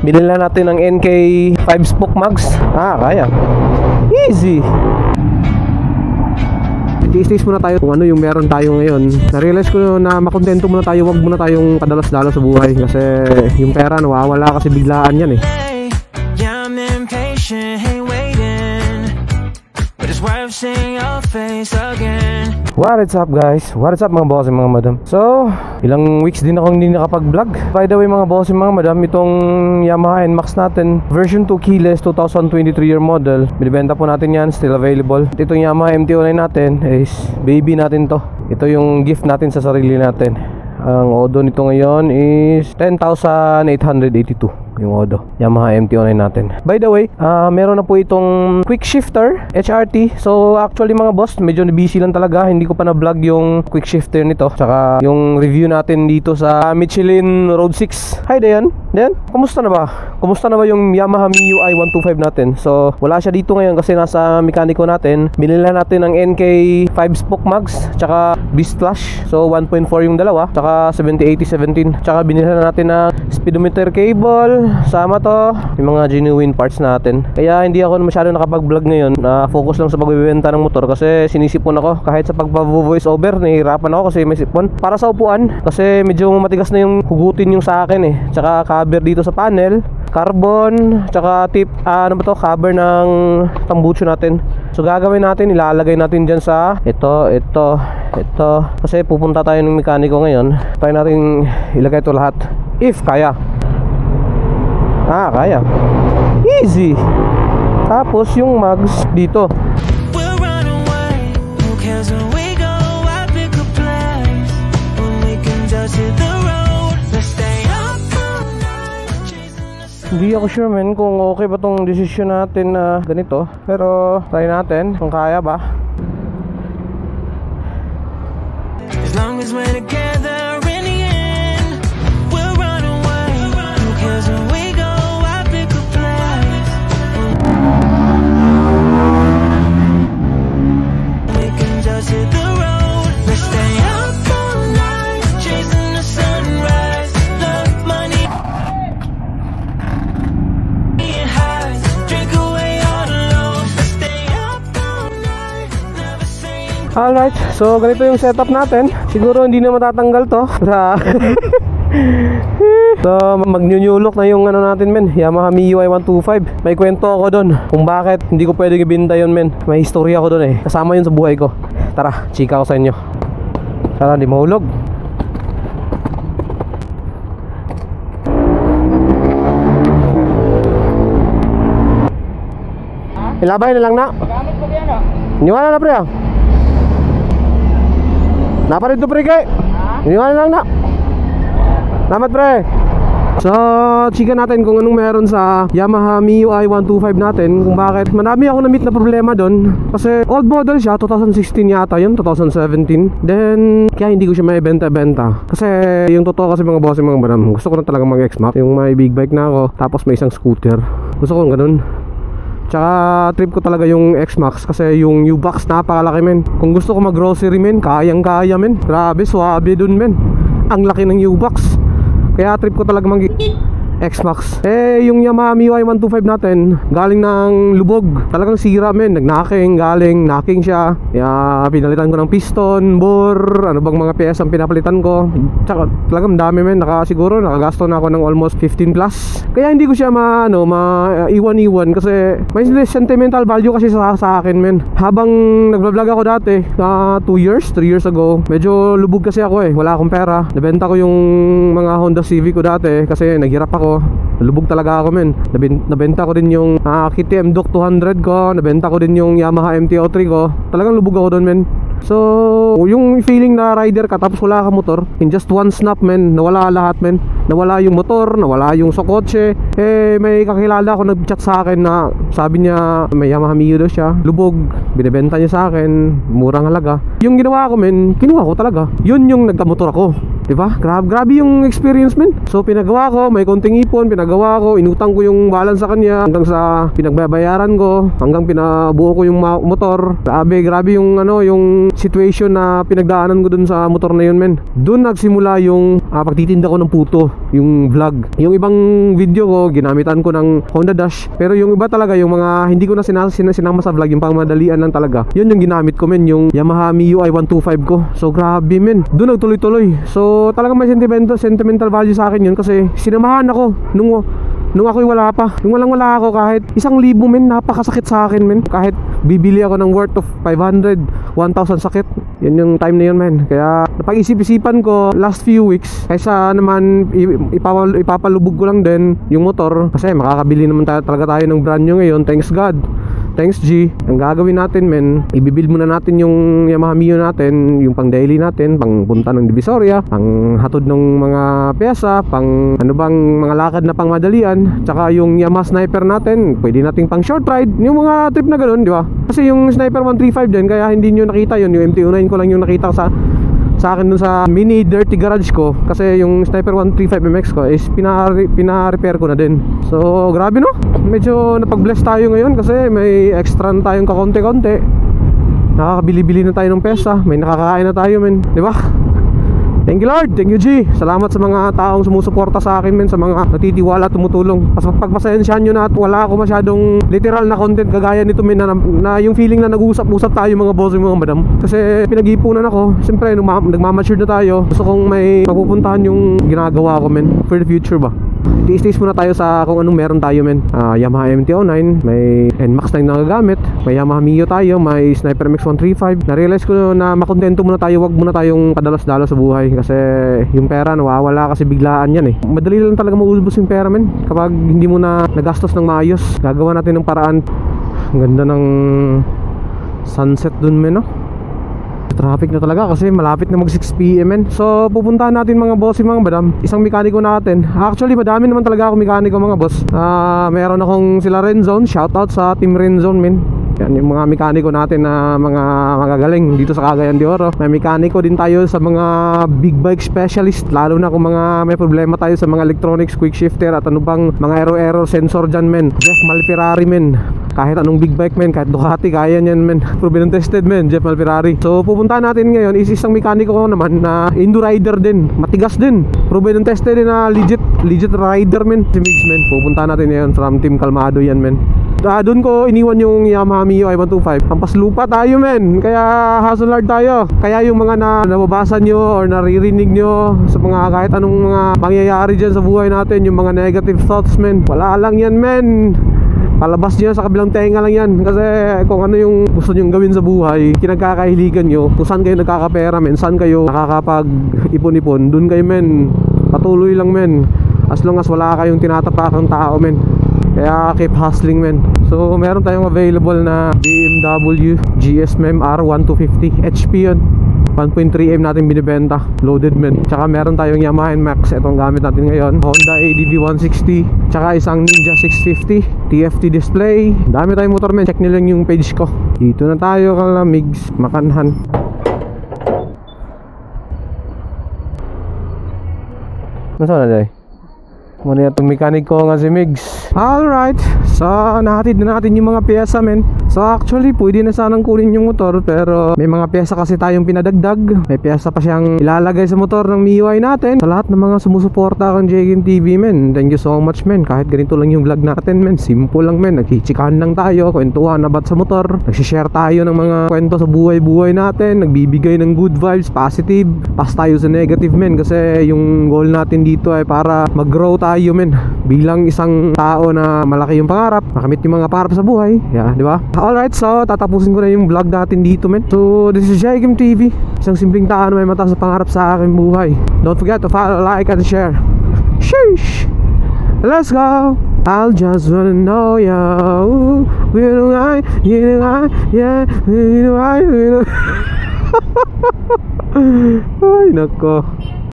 Bilhin lang natin ng NK 5-spoke mags. Kaya. Easy. I-stage muna tayo kung ano yung meron tayo ngayon. Na-realize ko na makontento muna tayo. Wag muna tayong padalas-dalas sa buhay. Kasi yung pera nawawala kasi biglaan yan eh. Yeah, I'm impatient, hey waiting, but it's worth seeing your face again. What is up guys? What is up mga boss and mga madam? So, ilang weeks din akong hindi nakapag-vlog. By the way mga boss and mga madam, itong Yamaha NMAX natin, version 2 keyless 2023 year model, binibenta po natin yan, still available. Itong Yamaha MT-09 natin is baby natin to. Ito yung gift natin sa sarili natin. Ang odo nito ngayon is 10,882 yung odo, Yamaha MT-09 natin. By the way, meron na po itong quick shifter HRT. So actually mga boss, medyo busy lang talaga. Hindi ko pa na-vlog yung quick shifter nito. Tsaka yung review natin dito sa Michelin Road 6. Hi Dayan. Dayan, kumusta na ba? Kumusta na ba yung Yamaha MIUI 125 natin? So wala siya dito ngayon kasi nasa mekaniko natin. Binili natin ng NK 5-spoke mags tsaka Beast Flash. So 1.4 yung dalawa, tsaka 7080-17. Tsaka binili natin na speedometer cable, sama to, yung mga genuine parts natin. Kaya hindi ako masyado nakapag-vlog ngayon. Focus lang sa pagbibenta ng motor kasi sinisipon ako. Kahit sa pagpa-voice over, nahihirapan ako kasi may sipon. Para sa upuan, kasi medyo matigas na yung hugutin yung sa akin eh. Tsaka cover dito sa panel, carbon, tsaka tip, ano ba to, cover ng tambucho natin. So gagawin natin, ilalagay natin dyan sa ito. Kasi pupunta tayo ng mekaniko ngayon. Try natin ilagay ito lahat if kaya. Kaya. Easy. Tapos yung mags dito. Hindi ako sure man kung okay ba tong decision natin na ganito. Pero try natin kung kaya ba. As long as we're together in the end, we'll run away. Who cares when we go? I pick a place. We can just hit the road. Let's stay up all night, chasing the sunrise. Love, money, and highs. Drink away all the lows. Let's stay up all night, never saying. Alright, so ganito yung setup natin. Siguro hindi na matatanggal to. So magnyunyulok na yung ano natin men, Yamaha MIUI 125. May kwento ako doon kung bakit hindi ko pwedeng ibenta yun men. May istorya ako doon eh, kasama yun sa buhay ko. Tara, chika ko sa inyo. Tara, di mahulog. Ilabay na lang na. Iniwala na pre ah. Naparin to pre kay. Iniwala lang na. Salamat pre. So chika natin kung anong meron sa Yamaha MIUI 125 natin, kung bakit marami ako na-meet na problema doon. Kasi old model siya, 2016 yata yun, 2017. Then kaya hindi ko siya may benta-benta. Kasi yung totoo kasi mga boss, mga madam, gusto ko na talaga mag-X-Max. Yung may big bike na ako, tapos may isang scooter. Gusto ko ganun. Tsaka trip ko talaga yung X-Max kasi yung U-Box napakalaki men. Kung gusto ko mag-grocery men, kayang-kaya men. Grabe, swabe dun men. Ang laki ng U-Box. Kaya trip ko talaga X-Max. Yung Yamaha MIUI 125 natin, galing ng lubog. Talagang sira men, knacking siya. Kaya pinalitan ko ng piston, bore, ano bang mga PS ang pinapalitan ko. Tsaka talagang dami men, siguro nakagasto na ako ng almost 15 plus. Kaya hindi ko siya iwan kasi may sentimental value kasi sa akin men. Habang nagvlog ako dati, 3 years ago, medyo lubog kasi ako eh, wala akong pera. Nabenta ko yung mga Honda Civic ko dati kasi naghirap ako. Lubog talaga ako men. Nabenta ko din yung KTM Duke 200 ko. Nabenta ko din yung Yamaha MT-03 ko. Talagang lubog ako doon men. So yung feeling na rider ka tapos wala ka motor, in just one snap men, nawala lahat men. Nawala yung motor, nawala yung sokotse. May kakilala ako nag-chat sa akin na sabi niya may Yamaha Mio daw siya, lubog, binibenta niya sa akin, murang halaga. Yung ginawa ko men, kinuha ko talaga. Yun yung nagkamotor ako. Diba? Grabe yung experience, men. So pinagawa ko, may konting ipon, pinagawa ko, inutang ko yung balance sa kanya hanggang sa pinagbabayaran ko, hanggang pinabuo ko yung motor. Grabe yung yung situation na pinagdaanan ko dun sa motor na yun, men. Dun nagsimula yung pagtitinda ko ng puto, yung vlog. Yung ibang video ko, ginamitan ko ng Honda Dash, pero yung iba talaga, yung mga hindi ko na sinama sa vlog, yung pangmadalian lang talaga, yun yung ginamit ko, men, yung Yamaha MIUI 125 ko. So grabe, men, dun nagtuloy-tuloy. So talagang may sentimental value sa akin yun, kasi sinamahan ako nung ako'y wala pa. Nung wala ako, kahit 1,000, men, napakasakit sa akin, men. Kahit bibili ako ng worth of 500, 1,000, sakit. Yan yung time na yun, men. Kaya napag-isip-isipan ko last few weeks, kaysa naman ipapalubog ko lang din yung motor, kasi makakabili naman talaga tayo ng brand new ngayon. Thanks God, thanks G. Ang gagawin natin, men, ibibuild muna natin yung Yamaha Mio natin, yung pang daily natin, pang punta ng Divisoria, pang hatod ng mga pyesa, pang mga lakad na pang madalian. Tsaka yung Yamaha Sniper natin, pwede nating pang short ride, yung mga trip na ganun, di ba? Kasi yung Sniper 135 din, kaya hindi nyo nakita yun. Yung MT-09 ko lang yung nakita sa akin dun sa mini dirty garage ko, kasi yung Sniper 135 MX ko is pina-repair ko na din. So grabe, no? Medyo napag-bless tayo ngayon kasi may extra na tayong kakonti-konti. Nakakabili-bili na tayo ng pesa, may nakakain na tayo, men, di ba? Thank you, Lord, thank you, G. Salamat sa mga taong sumusuporta sa akin, men, sa mga natitiwala, tumutulong. Pagpasensyahan nyo na at wala ako masyadong literal na content kagaya nito, men, na yung feeling na nag-uusap-usap tayo mga boss, mga madam. Kasi pinag-iipunan ako. Siyempre, nagmamature na tayo, gusto kong may mapupuntahan yung ginagawa ko, men, for the future ba. Tiis-tiis muna tayo sa kung anong meron tayo, men. Yamaha MT-09, may NMAX na yung nagagamit, may Yamaha Mio tayo, may Sniper MX 135. Na-realize ko na makontento muna tayo, wag muna tayong padalas-dalas sa buhay, kasi yung pera nawawala kasi biglaan yan, eh. Madali lang talaga maubos yung pera, men, kapag hindi mo na nagastos ng maayos. Gagawa natin ng paraan. Ang ganda ng sunset dun, men, no? Traffic na talaga kasi malapit na mag 6 PM, men. So pupuntahan natin, mga boss, mga madam, isang mekaniko natin. Actually madami naman talaga ako mekaniko, mga boss. Meron akong sila Renzone, shoutout sa team Renzone, men. Yan yung mga mekaniko natin na mga magagaling dito sa Cagayan de Oro. May mekaniko din tayo sa mga big bike specialist, lalo na kung may problema tayo sa mga electronics, quick shifter at ano bang mga error sensor dyan, men. Jeff Malferrari, men. Kahit anong big bike, men, kahit Ducati, kaya niyan, men. Proven and tested, men, Jeff Malferrari. So pupuntahan natin ngayon is isang mekaniko ko naman na Indo rider din, matigas din, proven and tested din, na legit rider, men. Si Migs, men. Pupuntahan natin ngayon from Team Kalmado yan, men. Doon ko iniwan yung Yamaha MIUI 125. Hampas lupa tayo, men. Kaya hustle hard tayo. Kaya yung mga nababasa nyo or naririnig nyo sa mga kahit anong mga pangyayari dyan sa buhay natin, yung mga negative thoughts, men, wala lang yan, men. Palabas nyo sa kabilang tenga lang yan. Kasi kung ano yung gusto nyo gawin sa buhay, kinagkakahiligan nyo, kung saan kayo nagkakapera, men, saan kayo nakakapag-ipon-ipon, dun kayo, men. Patuloy lang, men. As long as wala kayong tinatapakang tao, men. Kaya keep hustling, men. So meron tayong available na BMW GS MEM R1250 HP yun. 1.3M natin binibenta, loaded, men. Tsaka meron tayong Yamaha NMAX, itong gamit natin ngayon. Honda ADV 160, tsaka isang Ninja 650 TFT display. Dami tayong motor, men. Check nyo lang yung page ko. Dito na tayo kalamigs, makanhan. Nasaan na day? Muna itong mechanic ko nga si Migs. Alright, so nahatid na natin yung mga pyesa, men. So actually pwede na sanang kunin yung motor, pero may mga pyesa kasi tayong pinadagdag. May pyesa pa siyang ilalagay sa motor ng MIUI natin. Sa lahat ng mga sumusuporta kang JGM TV, men, thank you so much, men. Kahit ganito lang yung vlog natin, men, simple lang, men. Nagchichikahan lang tayo, kwentuhan about sa motor, nagsishare tayo ng mga kwento sa buhay-buhay natin, nagbibigay ng good vibes, positive, pas tayo sa negative, men. Kasi yung goal natin dito ay para mag-grow tayo, men, bilang isang tao na malaki yung pangarap, makamit yung mga pangarap sa buhay. Yeah, di ba? Alright, so tatapusin ko na yung vlog natin dito, men. So this is JGM TV, isang simpleng tao na may mata sa pangarap sa aking buhay. Don't forget to follow, like, and share. Sheesh! Let's go! I'll just wanna know you. We know I, you know I, yeah, we know I, we know. Ay, nako.